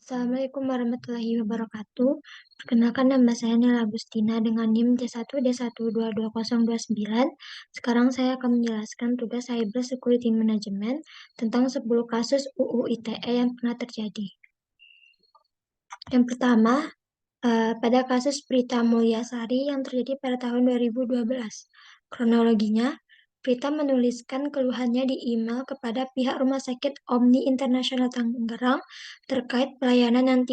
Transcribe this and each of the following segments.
Assalamualaikum warahmatullahi wabarakatuh. Perkenalkan nama saya Nela Agustina dengan NIM D1D12209. Sekarang saya akan menjelaskan tugas Cyber Security Management tentang 10 kasus UU ITE yang pernah terjadi. Yang pertama, pada kasus Prita Mulyasari yang terjadi pada tahun 2012. Kronologinya, Prita menuliskan keluhannya di email kepada pihak Rumah Sakit Omni Internasional Tangerang terkait pelayanan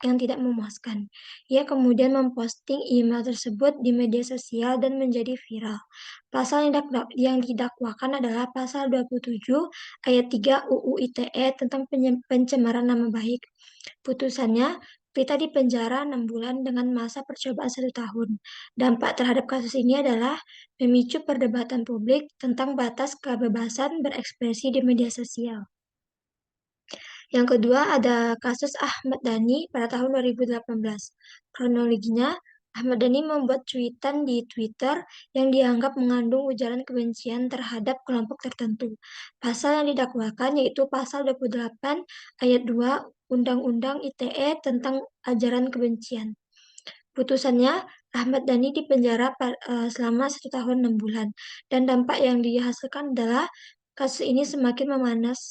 yang tidak memuaskan. Ia kemudian memposting email tersebut di media sosial dan menjadi viral. Pasal yang didakwakan adalah pasal 27 ayat 3 UU ITE tentang pencemaran nama baik. Putusannya, Prita dipenjara 6 bulan dengan masa percobaan 1 tahun. Dampak terhadap kasus ini adalah memicu perdebatan publik tentang batas kebebasan berekspresi di media sosial. Yang kedua ada kasus Ahmad Dhani pada tahun 2018. Kronologinya, Ahmad Dhani membuat cuitan di Twitter yang dianggap mengandung ujaran kebencian terhadap kelompok tertentu. Pasal yang didakwakan yaitu pasal 28 ayat 2 Undang-Undang ITE tentang ajaran kebencian. Putusannya, Ahmad Dhani dipenjara selama 1 tahun 6 bulan. Dan dampak yang dihasilkan adalah kasus ini semakin memanas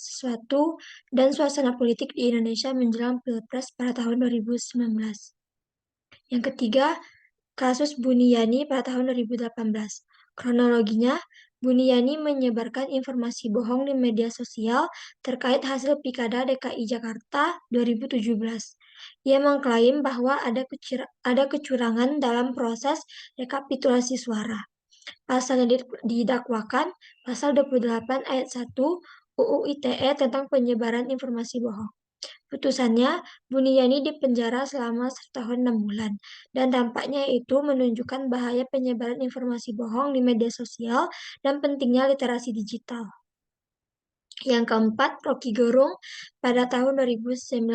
dan suasana politik di Indonesia menjelang Pilpres pada tahun 2019. Yang ketiga, kasus Buniyani pada tahun 2018. Kronologinya, Buniyani menyebarkan informasi bohong di media sosial terkait hasil Pilkada DKI Jakarta 2017. Ia mengklaim bahwa ada kecurangan dalam proses rekapitulasi suara. Pasal yang didakwakan, pasal 28 ayat 1 UU ITE tentang penyebaran informasi bohong. Putusannya, Buniyani dipenjara selama 1 tahun 6 bulan. Dan dampaknya itu menunjukkan bahaya penyebaran informasi bohong di media sosial dan pentingnya literasi digital. Yang keempat, Rocky Gerung pada tahun 2019.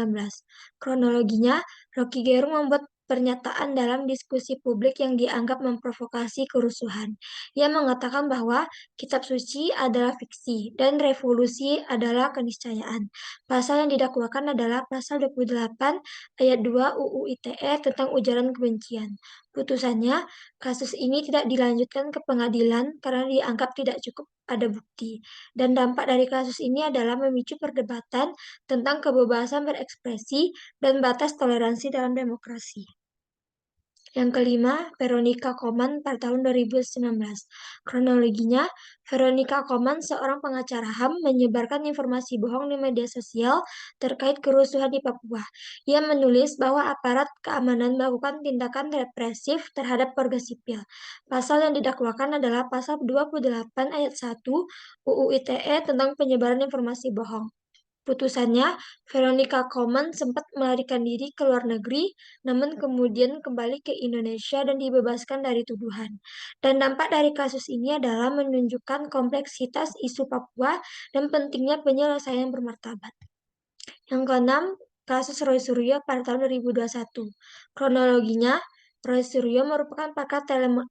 Kronologinya, Rocky Gerung membuat pernyataan dalam diskusi publik yang dianggap memprovokasi kerusuhan. Ia mengatakan bahwa kitab suci adalah fiksi dan revolusi adalah keniscayaan. Pasal yang didakwakan adalah pasal 28 ayat 2 UU ITE tentang ujaran kebencian. Putusannya, kasus ini tidak dilanjutkan ke pengadilan karena dianggap tidak cukup ada bukti. Dan dampak dari kasus ini adalah memicu perdebatan tentang kebebasan berekspresi dan batas toleransi dalam demokrasi. Yang kelima, Veronica Koman pada tahun 2019. Kronologinya, Veronica Koman, seorang pengacara HAM, menyebarkan informasi bohong di media sosial terkait kerusuhan di Papua. Ia menulis bahwa aparat keamanan melakukan tindakan represif terhadap warga sipil. Pasal yang didakwakan adalah pasal 28 ayat 1 UU ITE tentang penyebaran informasi bohong. Putusannya, Veronica Koman sempat melarikan diri ke luar negeri, namun kemudian kembali ke Indonesia dan dibebaskan dari tuduhan. Dan dampak dari kasus ini adalah menunjukkan kompleksitas isu Papua dan pentingnya penyelesaian bermartabat. Yang keenam, kasus Roy Suryo pada tahun 2021. Kronologinya, Roy Suryo merupakan pakar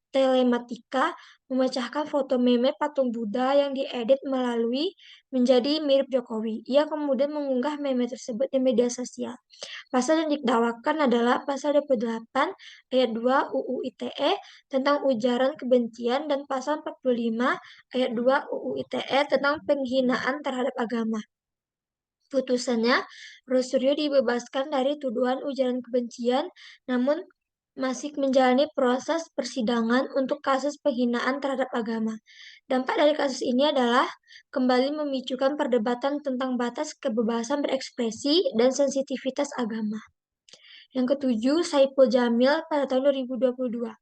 telematika memecahkan foto meme patung Buddha yang diedit melalui menjadi mirip Jokowi. Ia kemudian mengunggah meme tersebut di media sosial. Pasal yang didakwakan adalah pasal 28 ayat 2 UU ITE tentang ujaran kebencian dan pasal 45 ayat 2 UU ITE tentang penghinaan terhadap agama. Putusannya, Rosuryo dibebaskan dari tuduhan ujaran kebencian, namun masih menjalani proses persidangan untuk kasus penghinaan terhadap agama. Dampak dari kasus ini adalah kembali memicukan perdebatan tentang batas kebebasan berekspresi dan sensitivitas agama. Yang ketujuh, Saipul Jamil pada tahun 2022.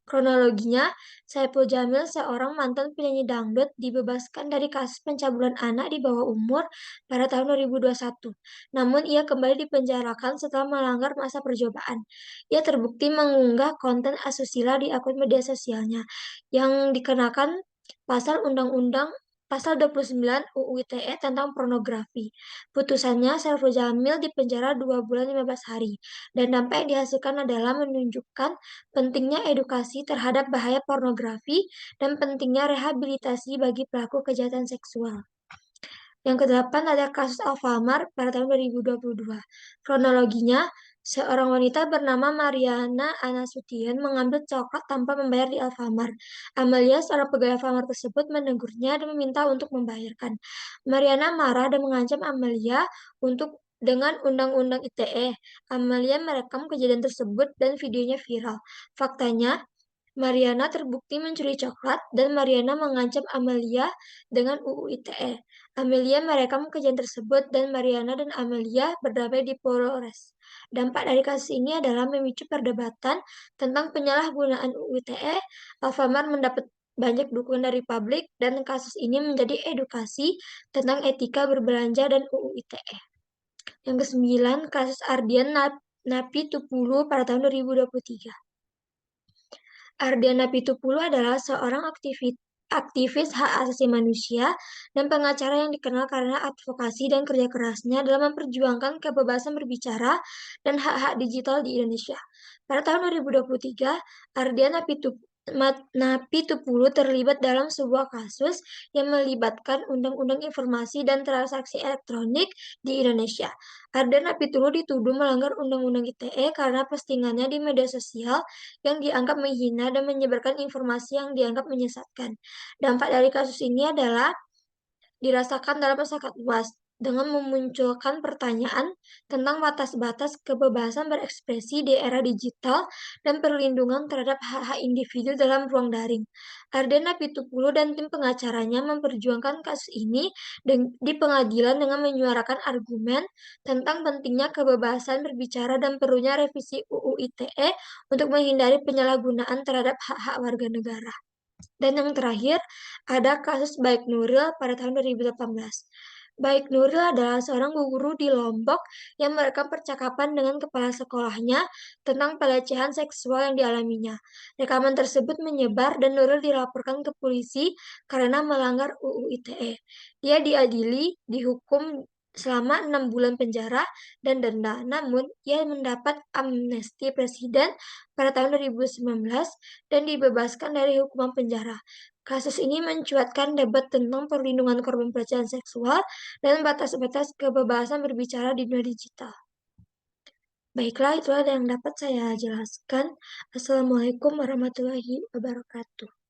Kronologinya, Saipul Jamil, seorang mantan penyanyi dangdut, dibebaskan dari kasus pencabulan anak di bawah umur pada tahun 2021. Namun, ia kembali dipenjarakan setelah melanggar masa percobaan. Ia terbukti mengunggah konten asusila di akun media sosialnya yang dikenakan Pasal 29 UU ITE tentang pornografi. Putusannya, Saiful Jamil dipenjara 2 bulan 15 hari. Dan dampak yang dihasilkan adalah menunjukkan pentingnya edukasi terhadap bahaya pornografi dan pentingnya rehabilitasi bagi pelaku kejahatan seksual. Yang kedelapan ada kasus Alfamart pada tahun 2022. Kronologinya, seorang wanita bernama Mariana Anasution mengambil coklat tanpa membayar di Alfamart. Amelia, seorang pegawai Alfamart tersebut, menegurnya dan meminta untuk membayarkan. Mariana marah dan mengancam Amelia untuk dengan Undang-Undang ITE. Amelia merekam kejadian tersebut dan videonya viral. Faktanya, Mariana terbukti mencuri coklat dan Mariana mengancam Amelia dengan UU ITE. Amelia merekam kejadian tersebut dan Mariana dan Amelia berdamai di Polres. Dampak dari kasus ini adalah memicu perdebatan tentang penyalahgunaan UU ITE. Alfamart mendapat banyak dukungan dari publik dan kasus ini menjadi edukasi tentang etika berbelanja dan UU ITE. Yang kesembilan, kasus Ardian Napi Tupulu pada tahun 2023. Ardiana Pitupulu adalah seorang aktivis hak asasi manusia dan pengacara yang dikenal karena advokasi dan kerja kerasnya dalam memperjuangkan kebebasan berbicara dan hak-hak digital di Indonesia. Pada tahun 2023, Ardiana Pitupulu terlibat dalam sebuah kasus yang melibatkan Undang-Undang Informasi dan Transaksi Elektronik di Indonesia. Ardiana Pitupulu dituduh melanggar Undang-Undang ITE karena postingannya di media sosial yang dianggap menghina dan menyebarkan informasi yang dianggap menyesatkan. Dampak dari kasus ini adalah dirasakan dalam masyarakat luas dengan memunculkan pertanyaan tentang batas-batas kebebasan berekspresi di era digital dan perlindungan terhadap hak-hak individu dalam ruang daring. Ardena Pitupulu dan tim pengacaranya memperjuangkan kasus ini di pengadilan dengan menyuarakan argumen tentang pentingnya kebebasan berbicara dan perlunya revisi UU ITE untuk menghindari penyalahgunaan terhadap hak-hak warga negara. Dan yang terakhir, ada kasus Baik Nuril pada tahun 2018. Baik Nuril adalah seorang guru di Lombok yang merekam percakapan dengan kepala sekolahnya tentang pelecehan seksual yang dialaminya. Rekaman tersebut menyebar dan Nuril dilaporkan ke polisi karena melanggar UU ITE. Dia diadili, dihukum selama 6 bulan penjara dan denda. Namun, ia mendapat amnesti presiden pada tahun 2019 dan dibebaskan dari hukuman penjara. Kasus ini mencuatkan debat tentang perlindungan korban pelecehan seksual dan batas-batas kebebasan berbicara di dunia digital. Baiklah, itulah yang dapat saya jelaskan. Assalamualaikum warahmatullahi wabarakatuh.